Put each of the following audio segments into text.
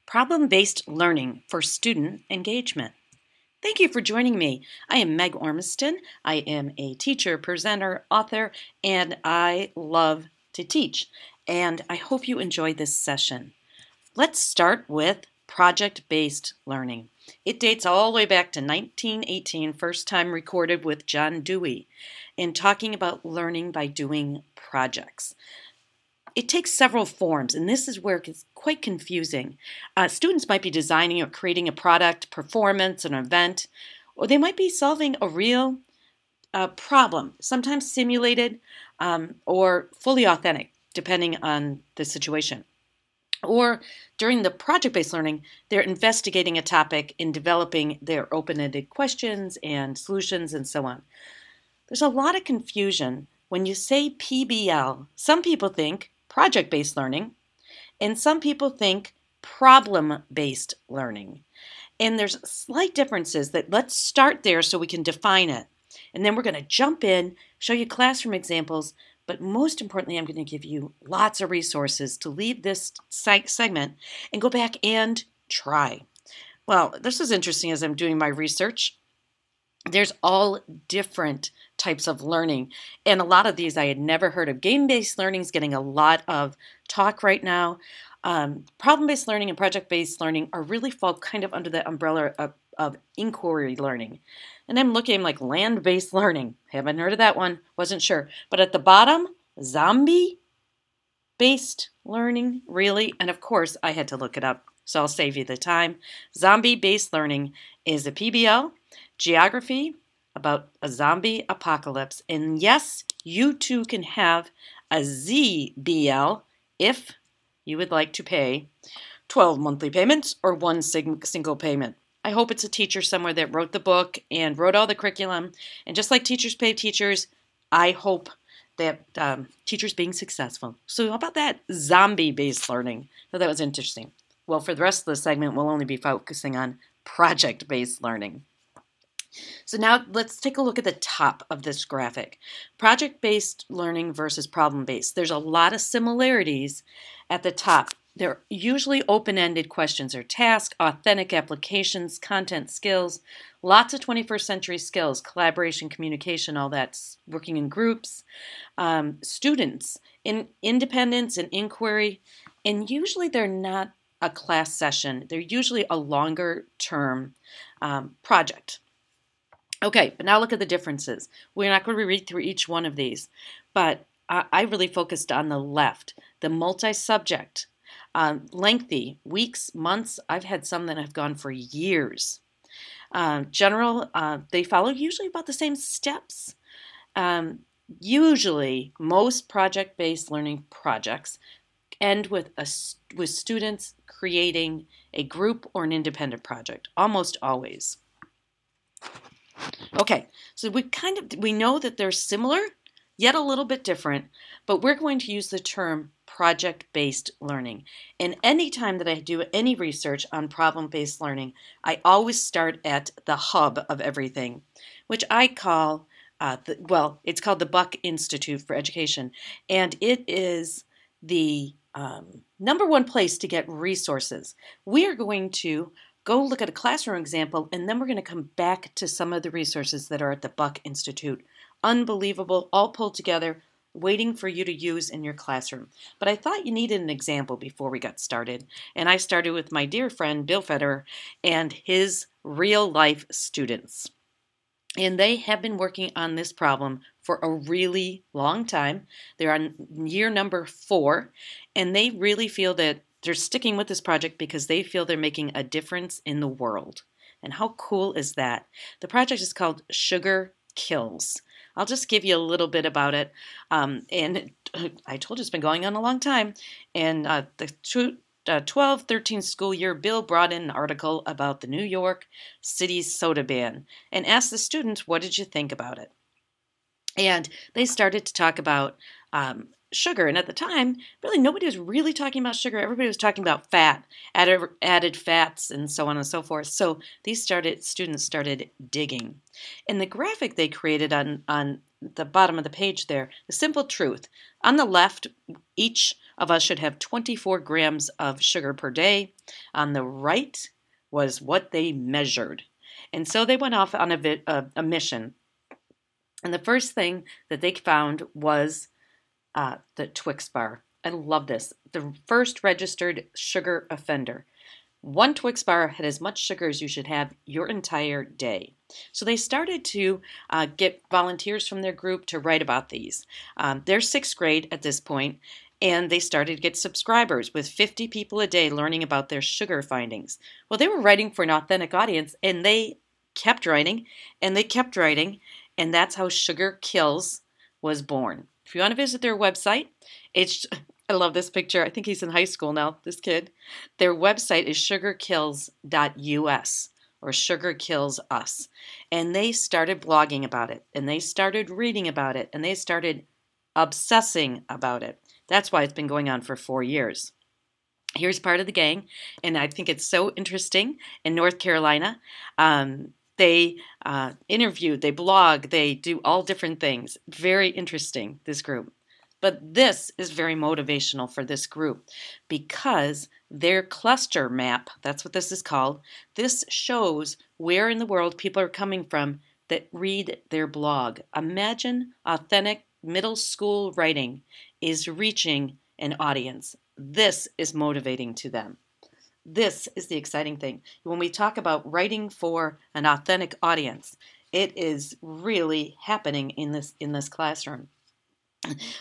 Problem-based learning for student engagement. Thank you for joining me. I am Meg Ormiston. I am a teacher, presenter, author, and I love to teach. And I hope you enjoy this session. Let's start with project-based learning. It dates all the way back to 1918, first time recorded with John Dewey, in talking about learning by doing projects. It takes several forms, and this is where it gets quite confusing. Students might be designing or creating a product, performance, an event, or they might be solving a real problem, sometimes simulated or fully authentic, depending on the situation. Or during the project-based learning, they're investigating a topic and developing their open-ended questions and solutions and so on. There's a lot of confusion when you say PBL. Some people think project-based learning, and some people think problem-based learning. And there's slight differences that let's start there so we can define it. And then we're going to jump in, show you classroom examples, but most importantly, I'm going to give you lots of resources to leave this segment and go back and try. Well, this is interesting as I'm doing my research. There's all different types of learning, and a lot of these I had never heard of. Game-based learning is getting a lot of talk right now. Problem-based learning and project-based learning are really fall kind of under the umbrella of inquiry learning. And I'm looking like land-based learning. Haven't heard of that one, wasn't sure. But at the bottom, zombie-based learning, really? And of course, I had to look it up, so I'll save you the time. Zombie-based learning is a PBL, geography, about a zombie apocalypse. And yes, you too can have a ZBL if you would like to pay 12 monthly payments or one single payment. I hope it's a teacher somewhere that wrote the book and wrote all the curriculum. And just like teachers pay teachers, I hope that teachers being successful. So how about that zombie-based learning? So that was interesting. Well, for the rest of the segment, we'll only be focusing on project-based learning. So now let's take a look at the top of this graphic. Project-based learning versus problem-based. There's a lot of similarities at the top. They're usually open-ended questions or tasks, authentic applications, content skills, lots of 21st century skills, collaboration, communication, all that, working in groups, students, independence and inquiry, and usually they're not a class session. They're usually a longer term project. Okay, but now look at the differences. We're not going to read through each one of these, but I really focused on the left. The multi-subject, lengthy, weeks, months. I've had some that have gone for years. General, they follow usually about the same steps. Usually, most project-based learning projects end with students creating a group or an independent project, almost always. Okay, so we know that they're similar, yet a little bit different, but we're going to use the term project-based learning. And anytime that I do any research on problem-based learning, I always start at the hub of everything, which I call, it's called the Buck Institute for Education, and it is the number one place to get resources. We are going to go look at a classroom example, and then we're going to come back to some of the resources that are at the Buck Institute. Unbelievable, all pulled together, waiting for you to use in your classroom. But I thought you needed an example before we got started, and I started with my dear friend Bill Federer and his real-life students. And they have been working on this problem for a really long time. They're on year number 4, and they really feel that they're sticking with this project because they feel they're making a difference in the world. And how cool is that? The project is called Sugar Kills. I'll just give you a little bit about it. And I told you it's been going on a long time. And the 12-13 school year, Bill brought in an article about the New York City soda ban and asked the students, what did you think about it? And they started to talk about sugar, and at the time, really nobody was really talking about sugar. Everybody was talking about fat, added fats, and so on and so forth. So these students started digging. And the graphic they created on the bottom of the page there, the simple truth. On the left, each of us should have 24 grams of sugar per day. On the right was what they measured. And so they went off on a mission. And the first thing that they found was the Twix bar. I love this. The first registered sugar offender. One Twix bar had as much sugar as you should have your entire day. So they started to get volunteers from their group to write about these. They're sixth grade at this point, and they started to get subscribers with 50 people a day learning about their sugar findings. Well, they were writing for an authentic audience, and they kept writing, and they kept writing, and that's how Sugar Kills was born. If you want to visit their website, I love this picture. I think he's in high school now, this kid. Their website is sugarkills.us or Sugar Kills Us. And they started blogging about it, and they started reading about it, and they started obsessing about it. That's why it's been going on for 4 years. Here's part of the gang, and I think it's so interesting. In North Carolina, they interview, they blog, they do all different things. Very interesting, this group. But this is very motivational for this group because their cluster map, that's what this is called, this shows where in the world people are coming from that read their blog. Imagine authentic middle school writing is reaching an audience. This is motivating to them. This is the exciting thing. When we talk about writing for an authentic audience, it is really happening in this classroom.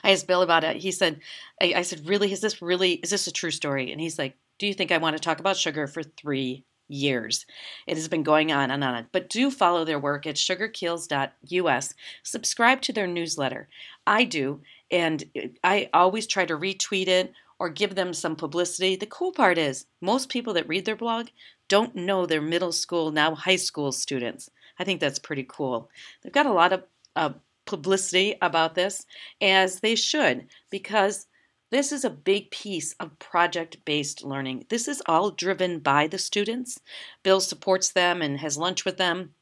I asked Bill about it. He said, I said, really, is this a true story? And he's like, do you think I want to talk about sugar for 3 years? It has been going on and on. But do follow their work at sugarkills.us. Subscribe to their newsletter. I do, and I always try to retweet it or give them some publicity. The cool part is most people that read their blog don't know they're middle school, now high school students. I think that's pretty cool. They've got a lot of publicity about this, as they should, because this is a big piece of project-based learning. This is all driven by the students. Bill supports them and has lunch with them,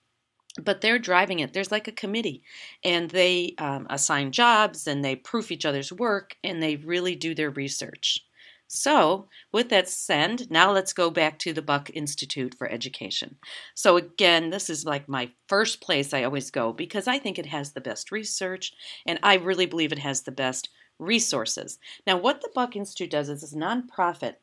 but they're driving it. There's like a committee, and they assign jobs, and they proof each other's work, and they really do their research. So, with that said, now let's go back to the Buck Institute for Education. So again, this is like my first place I always go because I think it has the best research, and I really believe it has the best resources. Now, what the Buck Institute does is a nonprofit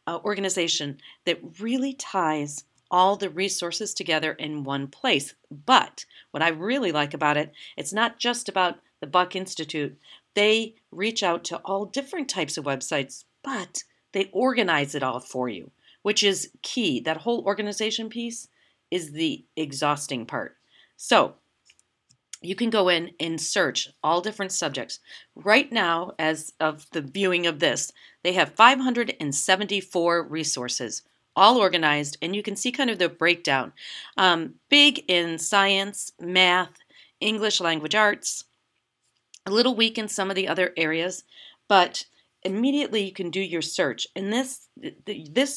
organization that really ties all the resources together in one place. But what I really like about it, it's not just about the Buck Institute. They reach out to all different types of websites, but they organize it all for you, which is key. That whole organization piece is the exhausting part. So you can go in and search all different subjects. Right now, as of the viewing of this, they have 574 resources, all organized, and you can see kind of the breakdown. Big in science, math, English language arts, a little weak in some of the other areas, but immediately you can do your search, and this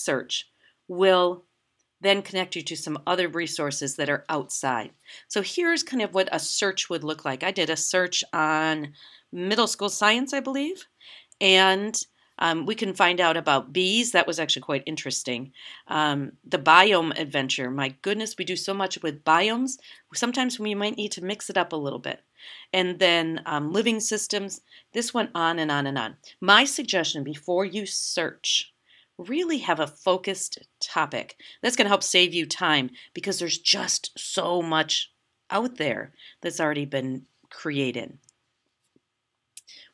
search will then connect you to some other resources that are outside. So here's kind of what a search would look like. I did a search on middle school science, I believe, and we can find out about bees. That was actually quite interesting. The biome adventure. My goodness, we do so much with biomes. Sometimes we might need to mix it up a little bit. And then living systems. This went on and on and on. My suggestion before you search, really have a focused topic. That's going to help save you time because there's just so much out there that's already been created.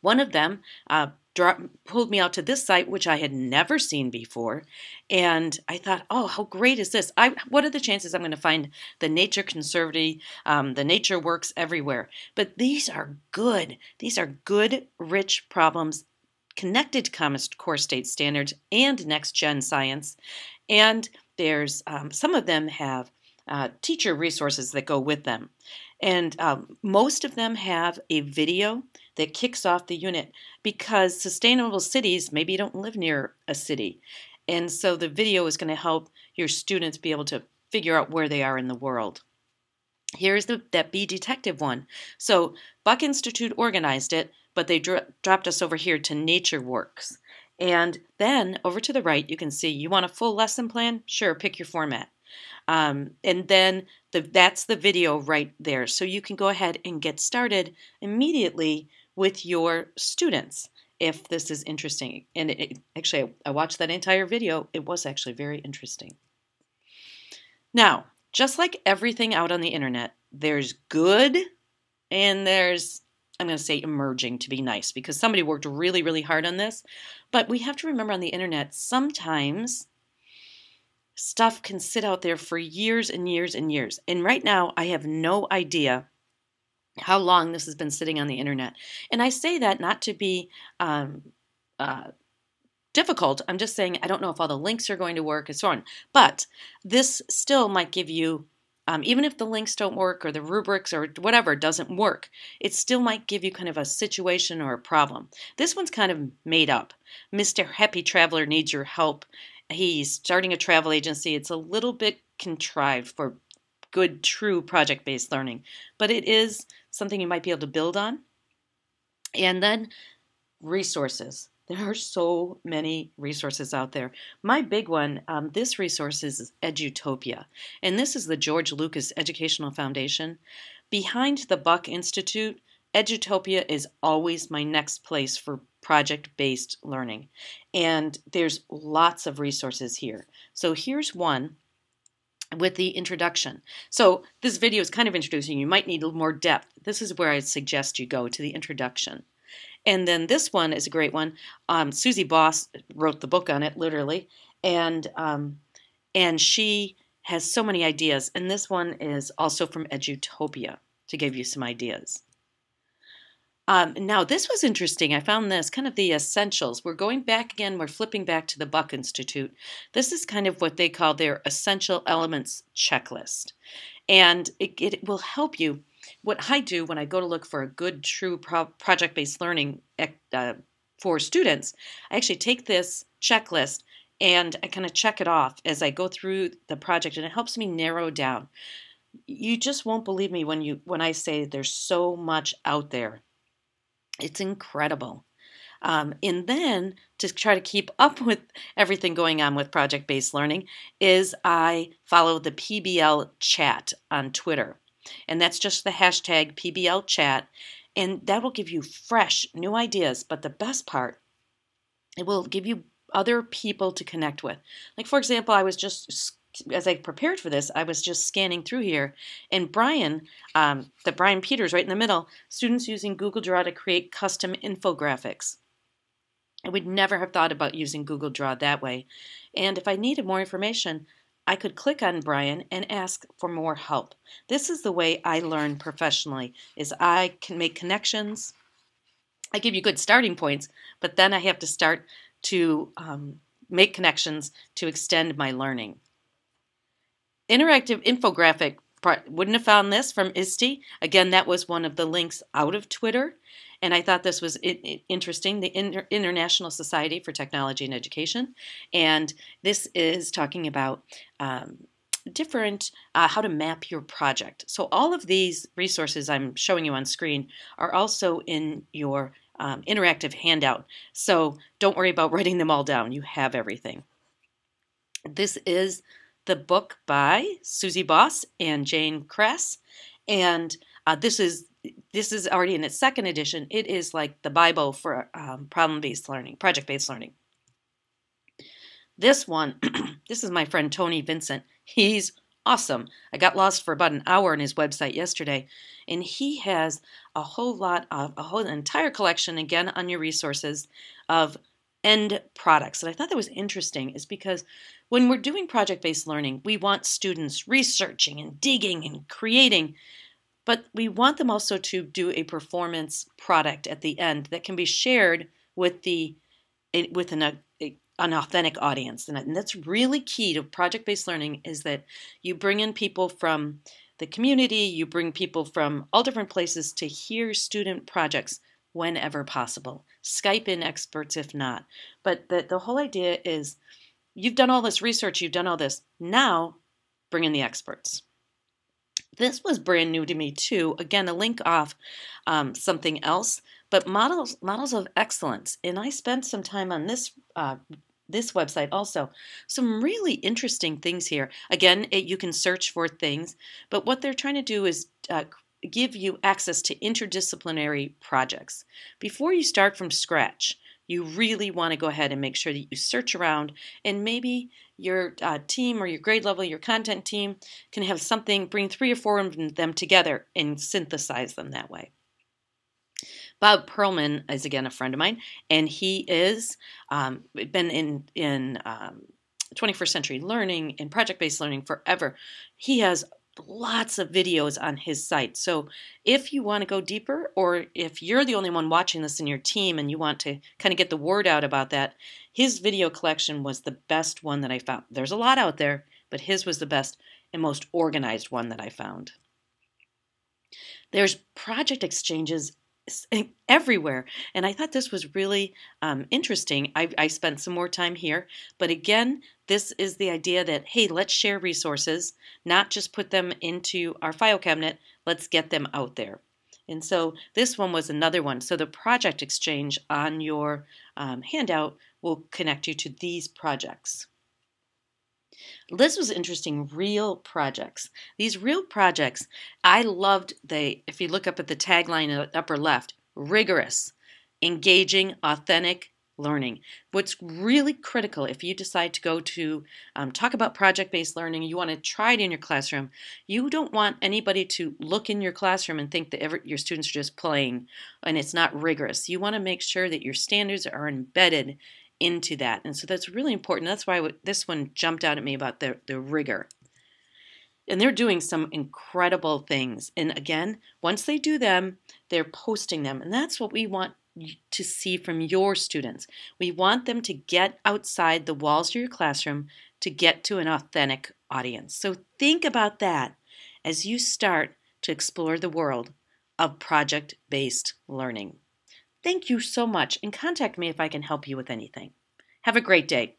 One of them pulled me out to this site, which I had never seen before, and I thought, oh, how great is this? What are the chances I'm going to find the Nature Conservancy, the Nature Works everywhere? But these are good. These are good, rich problems connected to Common Core State Standards and Next Gen Science, and there's some of them have teacher resources that go with them. And most of them have a video that kicks off the unit because sustainable cities, maybe you don't live near a city. And so the video is going to help your students be able to figure out where they are in the world. Here's that Bee Detective one. So Buck Institute organized it, but they dropped us over here to Nature Works. And then over to the right, you can see you want a full lesson plan? Sure, pick your format. And then that's the video right there. So you can go ahead and get started immediately with your students if this is interesting. And actually, I watched that entire video. It was actually very interesting. Now, just like everything out on the internet, there's good and there's, I'm going to say emerging to be nice because somebody worked really, really hard on this. But we have to remember on the internet, sometimes stuff can sit out there for years and years and years. And right now, I have no idea how long this has been sitting on the internet. And I say that not to be difficult. I'm just saying I don't know if all the links are going to work and so on. But this still might give you, even if the links don't work or the rubrics or whatever doesn't work, it still might give you kind of a situation or a problem. This one's kind of made up. Mr. Happy Traveler needs your help. He's starting a travel agency. It's a little bit contrived for good, true project-based learning, but it is something you might be able to build on. And then resources. There are so many resources out there. My big one, this resource is Edutopia, and this is the George Lucas Educational Foundation. Behind the Buck Institute, Edutopia is always my next place for project-based learning, and there's lots of resources here. So here's one with the introduction. So this video is kind of introducing. You might need a little more depth. This is where I suggest you go, to the introduction. And then this one is a great one. Susie Boss wrote the book on it, literally, and she has so many ideas. And this one is also from Edutopia to give you some ideas. Now, this was interesting. I found this kind of the essentials. We're going back again. We're flipping back to the Buck Institute. This is kind of what they call their essential elements checklist. And it will help you. What I do when I go to look for a good, true project-based learning for students, I actually take this checklist and I kind of check it off as I go through the project, and it helps me narrow down. You just won't believe me when I say there's so much out there. It's incredible. And then to try to keep up with everything going on with project-based learning is I follow the PBL chat on Twitter. And that's just the hashtag PBL chat. And that will give you fresh, new ideas. But the best part, it will give you other people to connect with. Like, for example, I was just, as I prepared for this, I was just scanning through here. And Brian, the Brian Peters right in the middle, students using Google Draw to create custom infographics. I would never have thought about using Google Draw that way. And if I needed more information, I could click on Brian and ask for more help. This is the way I learn professionally, is I can make connections. I give you good starting points, but then I have to start to make connections to extend my learning. Interactive infographic, wouldn't have found this from ISTE. Again, that was one of the links out of Twitter. And I thought this was interesting, the International Society for Technology and Education. And this is talking about different, how to map your project. So all of these resources I'm showing you on screen are also in your interactive handout. So don't worry about writing them all down. You have everything. This is the book by Susie Boss and Jane Kress. And this is already in its second edition. It is like the Bible for problem-based learning, project-based learning. This one, this is my friend Tony Vincent. He's awesome. I got lost for about an hour on his website yesterday, and he has a whole entire collection, again, on your resources, of end products. And I thought that was interesting is because when we're doing project-based learning, we want students researching and digging and creating, but we want them also to do a performance product at the end that can be shared with an authentic audience. And that's really key to project-based learning, is that you bring in people from the community, you bring people from all different places to hear student projects whenever possible. Skype in experts if not. But the whole idea is you've done all this research, you've done all this, now bring in the experts. This was brand new to me too. Again, a link off something else, But models of excellence, and I spent some time on this website also. Some really interesting things here. Again, you can search for things, but what they're trying to do is give you access to interdisciplinary projects. Before you start from scratch, you really want to go ahead and make sure that you search around, and maybe your team or your grade level, your content team can have something, bring 3 or 4 of them together and synthesize them that way. Bob Perlman is, again, a friend of mine, and he is been in 21st century learning and project-based learning forever. He has lots of videos on his site. So if you want to go deeper, or if you're the only one watching this in your team and you want to kind of get the word out about that, his video collection was the best one that I found. There's a lot out there, but his was the best and most organized one that I found. There's project exchanges everywhere, and I thought this was really interesting. I spent some more time here, but again, this is the idea that, hey, let's share resources, not just put them into our file cabinet, let's get them out there. And so this one was another one. So the project exchange on your handout will connect you to these projects. This was interesting, real projects. These real projects, I loved if you look up at the tagline in the upper left, rigorous, engaging, authentic learning. What's really critical if you decide to go to talk about project-based learning, you want to try it in your classroom, you don't want anybody to look in your classroom and think that your students are just playing and it's not rigorous. You want to make sure that your standards are embedded into that. And so that's really important. That's why this one jumped out at me about the rigor. And they're doing some incredible things. And again, once they do them, they're posting them. And that's what we want to see from your students. We want them to get outside the walls of your classroom to get to an authentic audience. So think about that as you start to explore the world of project-based learning. Thank you so much, and contact me if I can help you with anything. Have a great day.